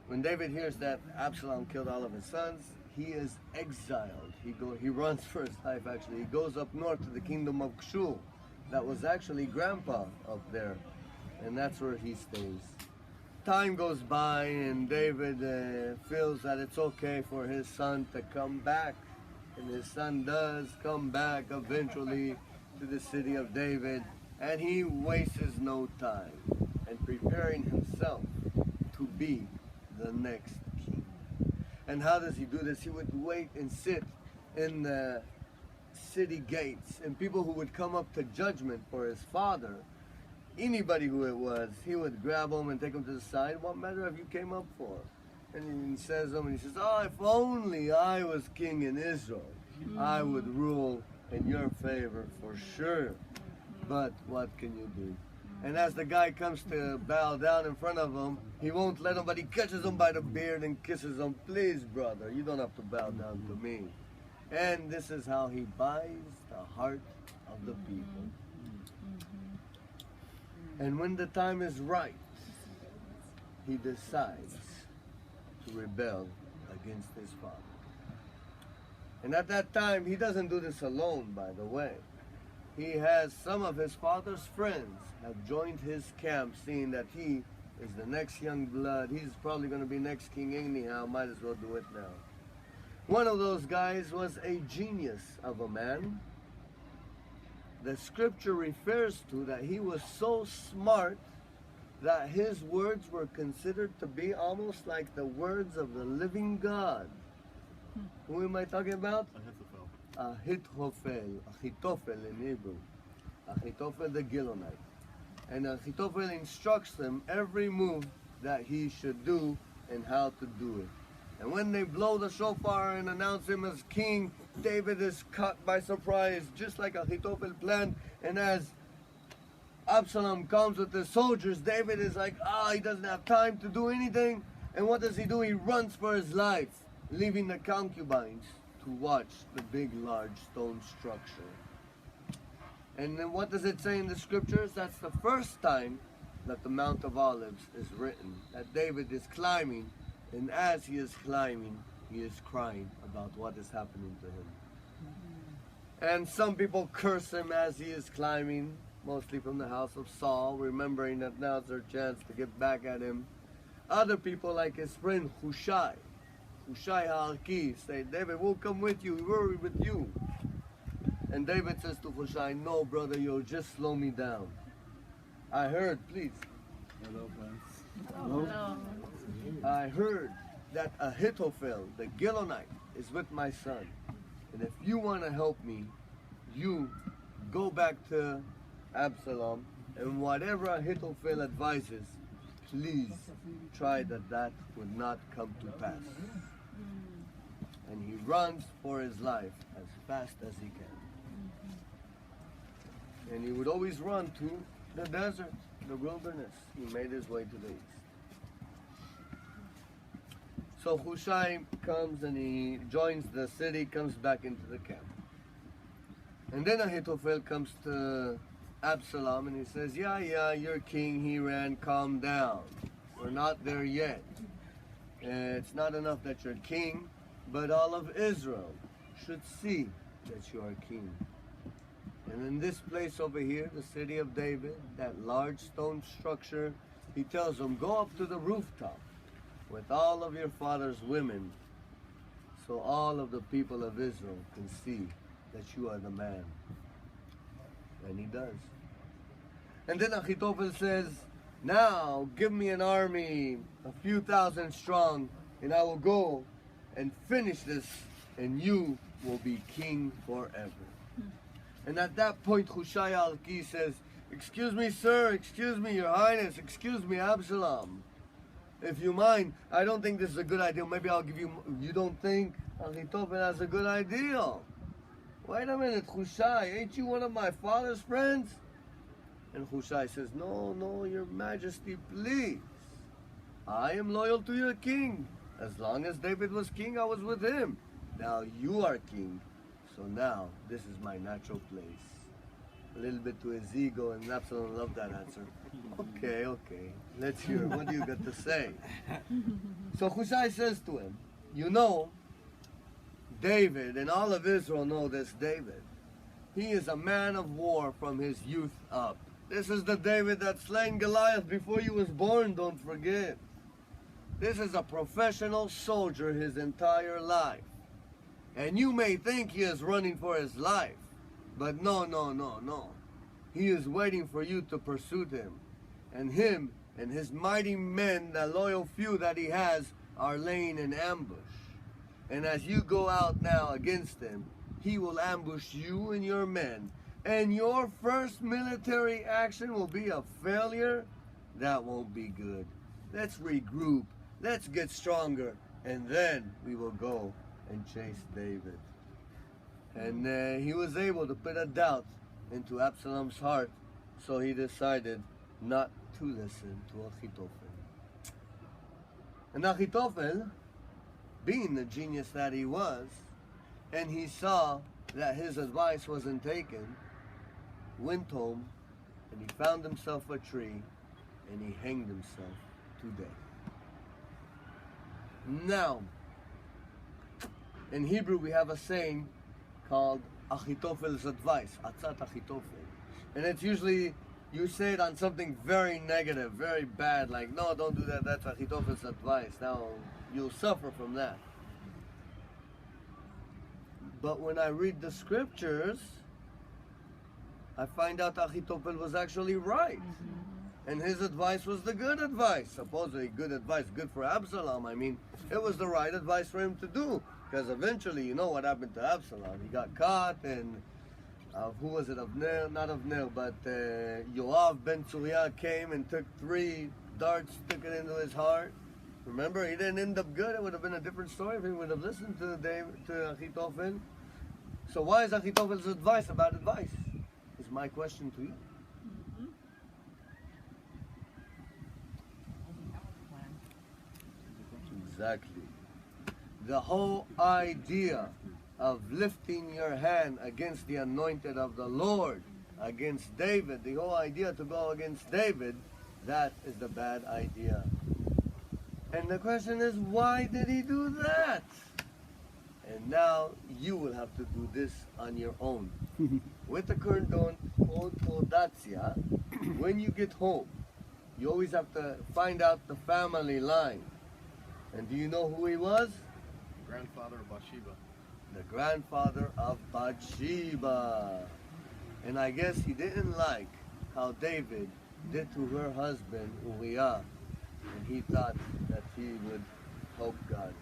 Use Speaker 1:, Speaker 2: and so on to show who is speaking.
Speaker 1: when David hears that Absalom killed all of his sons, he is exiled. He runs for his life actually. He goes up north to the kingdom of Kshul. That was actually grandpa up there. And that's where he stays. Time goes by and David feels that it's okay for his son to come back. And his son does come back eventually to the city of David. And he wastes no time in preparing himself to be the next king. And how does he do this? He would wait and sit in the city gates, and people who would come up to judgment for his father, anybody who it was, he would grab them and take them to the side. What matter if you came up for? And he says them, and he says, oh, if only I was king in Israel, I would rule in your favor for sure. But what can you do? And as the guy comes to bow down in front of him, he won't let him, but he catches him by the beard and kisses him. Please, brother, you don't have to bow down to me. And this is how he buys the heart of the people. And when the time is right, he decides to rebel against his father. And at that time, he doesn't do this alone, by the way. He has some of his father's friends have joined his camp, seeing that he is the next young blood. He's probably going to be next king anyhow. Might as well do it now. One of those guys was a genius of a man. The scripture refers to that he was so smart that his words were considered to be almost like the words of the living God. Who am I talking about? Ahitophel. Ahitophel in Hebrew. Ahitophel the Gilonite. And Ahitophel instructs him every move that he should do and how to do it. And when they blow the shofar and announce him as king, David is caught by surprise, just like Ahitophel planned. And as Absalom comes with the soldiers, David is like, he doesn't have time to do anything. And what does he do? He runs for his life, leaving the concubines to watch the big, large stone structure. And then what does it say in the scriptures? That's the first time that the Mount of Olives is written, that David is climbing, and as he is climbing, he is crying about what is happening to him. And some people curse him as he is climbing, mostly from the house of Saul, remembering that now's their chance to get back at him. Other people, like his friend Hushai HaArki, say, David, we'll come with you, we're with you. And David says to Hushai, no, brother, you'll just slow me down. I heard, please.
Speaker 2: Hello, friends.
Speaker 3: Hello.
Speaker 1: I heard that Ahitophel, the Gilonite, is with my son. And if you want to help me, you go back to Absalom, and whatever Ahitophel advises, please try that would not come to pass. And he runs for his life as fast as he can. And he would always run to the desert, the wilderness. He made his way to the east. So Hushai comes and he joins the city, comes back into the camp. And then Ahitophel comes to Absalom and he says, yeah, you're king, he ran, calm down. We're not there yet. It's not enough that you're king, but all of Israel should see that you are king. And in this place over here, the city of David, that large stone structure, he tells them, go up to the rooftop with all of your father's women, so all of the people of Israel can see that you are the man. And he does. And then Ahitophel says, now give me an army, a few thousand strong, and I will go and finish this, and you will be king forever. And at that point, Hushai HaArki says, excuse me, sir, excuse me, your highness, excuse me, Absalom. If you mind, I don't think this is a good idea. Maybe I'll give you, you don't think Ahitophel has a good idea? Wait a minute, Hushai, ain't you one of my father's friends? And Hushai says, no, your majesty, please. I am loyal to your king. As long as David was king, I was with him. Now you are king, so now this is my natural place. a little bit to his ego, and Absalom loved that answer. Okay, let's hear it. What do you got to say? So Hushai says to him, you know, David, and all of Israel know this David. He is a man of war from his youth up. This is the David that slain Goliath before he was born, don't forget. This is a professional soldier his entire life. And you may think he is running for his life, but no. He is waiting for you to pursue him. And him and his mighty men, the loyal few that he has, are laying in ambush. And as you go out now against him, he will ambush you and your men. And your first military action will be a failure. That won't be good. Let's regroup. Let's get stronger. And then we will go and chase David. And he was able to put a doubt into Absalom's heart. So he decided not to listen to Achitophel. And Achitophel, being the genius that he was, and he saw that his advice wasn't taken, went home and he found himself a tree and he hanged himself to death. Now, in Hebrew we have a saying called Achitophel's advice, Atzat Achitophel. And it's usually, you say it on something very negative, very bad, like, no, don't do that, that's Achitophel's advice. Now, you'll suffer from that. But when I read the scriptures, I find out Achitophel was actually right. And his advice was the good advice. Supposedly good advice, good for Absalom. I mean, it was the right advice for him to do. Because eventually, you know what happened to Absalom. He got caught, and who was it? Avner? Not Avner, but Yoav ben Tzuriah came and took 3 darts, stuck it into his heart. Remember, he didn't end up good. It would have been a different story if he would have listened to Achitophel. So why is Achitophel's advice a bad advice? Is my question to you. Exactly. The whole idea of lifting your hand against the anointed of the Lord, against David, the whole idea to go against David, that is the bad idea. And the question is, why did he do that? And now you will have to do this on your own. With the Kordon Odatzia, when you get home, you always have to find out the family line. And do you know who he was?
Speaker 2: Grandfather of Bathsheba.
Speaker 1: The grandfather of Bathsheba. And I guess he didn't like how David did to her husband Uriah. And he thought that he would help God.